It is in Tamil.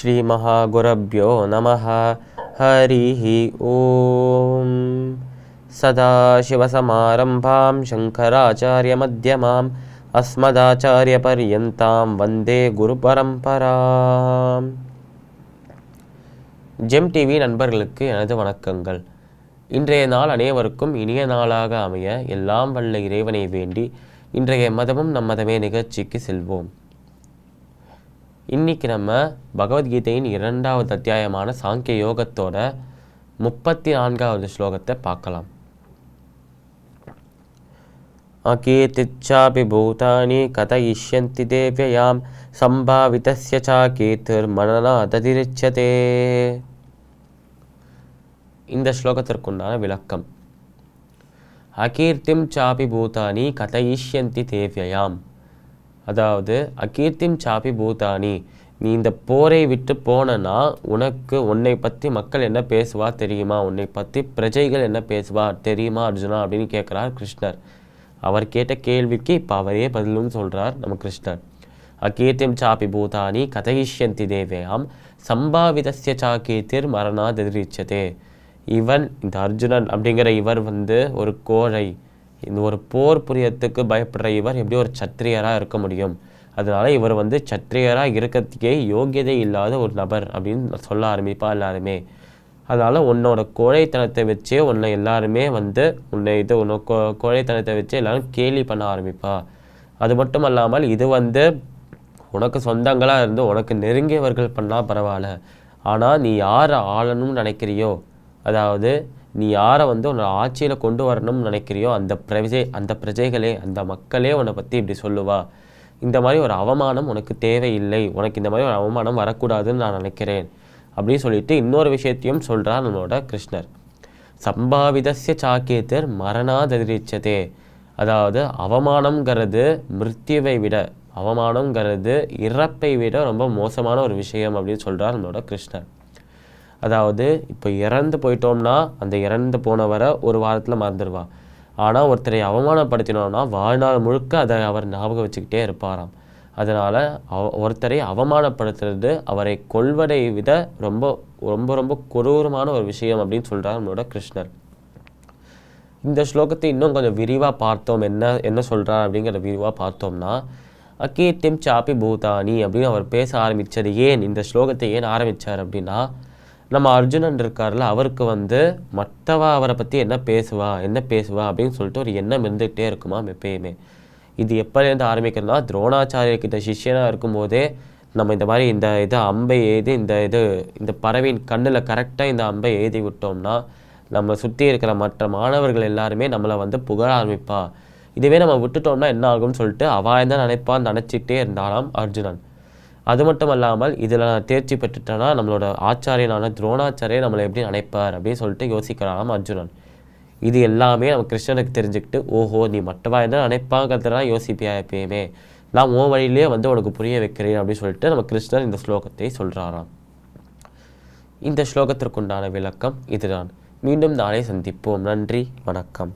ஸ்ரீ மகாகுரப்யோ நமஹ. ஹரிஹி ஓம். சதாசிவசமாரம்பாம் சங்கராச்சாரிய மத்யமாம் அஸ்மதாச்சாரிய பர்யந்தாம் வந்தே குரு பரம்பராம். ஜெம் டிவி நண்பர்களுக்கு எனது வணக்கங்கள். இன்றைய நாள் அனைவருக்கும் இனிய நாளாக அமைய எல்லாம் வல்ல இறைவனை வேண்டி இன்றைய மதமும் நம் மதமே நிகழ்ச்சிக்கு செல்வோம். இன்னைக்கு நம்ம பகவத்கீதையின் 2வது அத்தியாயமான சாங்கிய யோகத்தோட 34வது ஸ்லோகத்தை பார்க்கலாம். அகீர்த்திச்சாபி பூதானி கதயிஷ்யந்தி தேவ்யயாம் சம்பாவிதஸ்ய சாகீர்த்திர் மனநாததிருச்யதே. இந்த ஸ்லோகத்திற்குண்டான விளக்கம். அகீர்த்திம் சாபி பூதானி கதயிஷ்யந்தி தேவ்யயாம், அதாவது அகீர்த்திம் சாபி பூதானி, நீ இந்த போரை விட்டு போனனா உன்னை பற்றி மக்கள் என்ன பேசுவா தெரியுமா, உன்னை பற்றி பிரஜைகள் என்ன பேசுவா தெரியுமா அர்ஜுனா அப்படின்னு கேட்குறார் கிருஷ்ணர். அவர் கேட்ட கேள்விக்கு இப்போ அவரே பதிலும் சொல்கிறார் நம்ம கிருஷ்ணர். அகீர்த்திம் சாபி பூதானி கதயிஷ்யந்தி தேவ்யாம் சம்பாவிதஸ்ய சாகீர்த்திர் மரணாததிருச்யதே. இந்த அர்ஜுனன் அப்படிங்கிற இவர் ஒரு கோழை, இந்த ஒரு போர் புரியத்துக்கு பயப்படுற இவர் எப்படி ஒரு சத்திரியராக இருக்க முடியும்? அதனால இவர் சத்திரியராக இருக்கிறதுக்கே யோகியதை இல்லாத ஒரு நபர் அப்படின்னு சொல்ல ஆரம்பிப்பா எல்லாருமே. அதனால் உன்னோட கோழைத்தனத்தை வச்சே உன்னை எல்லாருமே கோழைத்தனத்தை வச்சு எல்லாரும் கேலி பண்ண ஆரம்பிப்பா. அது மட்டும் இல்லாமல் இது உனக்கு சொந்தங்களாக இருந்து உனக்கு நெருங்கியவர்கள் பண்ணால் பரவாயில்ல, ஆனால் நீ யாரை ஆளணும்னு நினைக்கிறியோ, அதாவது நீ யாரை உன்னை ஆட்சியில் கொண்டு வரணும்னு நினைக்கிறியோ அந்த பிரஜைகளே அந்த மக்களே உன்னை பற்றி இப்படி சொல்லுவா. இந்த மாதிரி ஒரு அவமானம் உனக்கு தேவையில்லை, உனக்கு இந்த மாதிரி ஒரு அவமானம் வரக்கூடாதுன்னு நான் நினைக்கிறேன் அப்படின்னு சொல்லிட்டு இன்னொரு விஷயத்தையும் சொல்கிறார் நம்மளோட கிருஷ்ணர். சம்பாவிதஸ்ய சாகீர்த்திர் மரணாததிருச்யதே, அதாவது அவமானங்கிறது மிருத்யுவை விட, அவமானங்கிறது இறப்பை விட ரொம்ப மோசமான ஒரு விஷயம் அப்படின்னு சொல்கிறார் நம்மளோட கிருஷ்ணர். அதாவது இப்போ இறந்து போயிட்டோம்னா அந்த இறந்து போனவரை ஒரு வாரத்தில் மறந்துடுவா. ஆனால் ஒருத்தரை அவமானப்படுத்தினோம்னா வாழ்நாள் முழுக்க அதை அவர் ஞாபகம் வச்சுக்கிட்டே இருப்பாராம். அதனால் ஒருத்தரை அவமானப்படுத்துறது அவரை கொல்வதை விட ரொம்ப ரொம்ப ரொம்ப கொடூரமான ஒரு விஷயம் அப்படின்னு சொல்கிறார் நம்மளோட கிருஷ்ணர். இந்த ஸ்லோகத்தை இன்னும் கொஞ்சம் விரிவாக பார்த்தோம், என்ன சொல்கிறார் அப்படிங்கிற விரிவாக பார்த்தோம்னா, அகீர்த்திம் சாபி பூதானி அப்படின்னு அவர் பேச ஆரம்பித்தது இந்த ஸ்லோகத்தை ஏன் ஆரம்பித்தார் அப்படின்னா, நம்ம அர்ஜுனன் இருக்கார்ல, அவருக்கு மற்றவா அவரை பற்றி என்ன பேசுவா அப்படின்னு சொல்லிட்டு ஒரு எண்ணம் இருந்துகிட்டே இருக்குமா எப்பயுமே. இது எப்போலேருந்து ஆரம்பிக்கிறதுனா, துரோணாச்சாரியர்கிட்ட சிஷ்யனாக இருக்கும்போதே நம்ம இந்த மாதிரி இந்த அம்பை எய்தி இந்த பறவையின் கண்ணில் கரெக்டாக இந்த அம்பை எய்தி விட்டோம்னா நம்ம சுற்றி இருக்கிற மற்ற மாணவர்கள் எல்லாருமே நம்மளை புகழ ஆரம்பிப்பா. இதுவே நம்ம விட்டுட்டோம்னா என்ன ஆகும்னு சொல்லிட்டு அவன் தான் நினச்சிக்கிட்டே இருந்தாலாம் அர்ஜுனன். அது மட்டும் இல்லாமல் இதில் நான் தேர்ச்சி பெற்றுட்டேன்னா நம்மளோட ஆச்சாரியனான துரோணாச்சாரியர் நம்மளை எப்படி நினைப்பார் அப்படின்னு சொல்லிட்டு யோசிக்கிறாராம் அர்ஜுனன். இது எல்லாமே நம்ம கிருஷ்ணனுக்கு தெரிஞ்சுக்கிட்டு, ஓஹோ நீ மற்றவா என்ன நினைப்பாங்கிறதுலாம் யோசிப்பியா எப்பயுமே, நான் உன் வழியிலே உனக்கு புரிய வைக்கிறேன் அப்படின்னு சொல்லிட்டு நம்ம கிருஷ்ணன் இந்த ஸ்லோகத்தை சொல்கிறாராம். இந்த ஸ்லோகத்திற்குண்டான விளக்கம் இதுதான். மீண்டும் நாளை சந்திப்போம். நன்றி, வணக்கம்.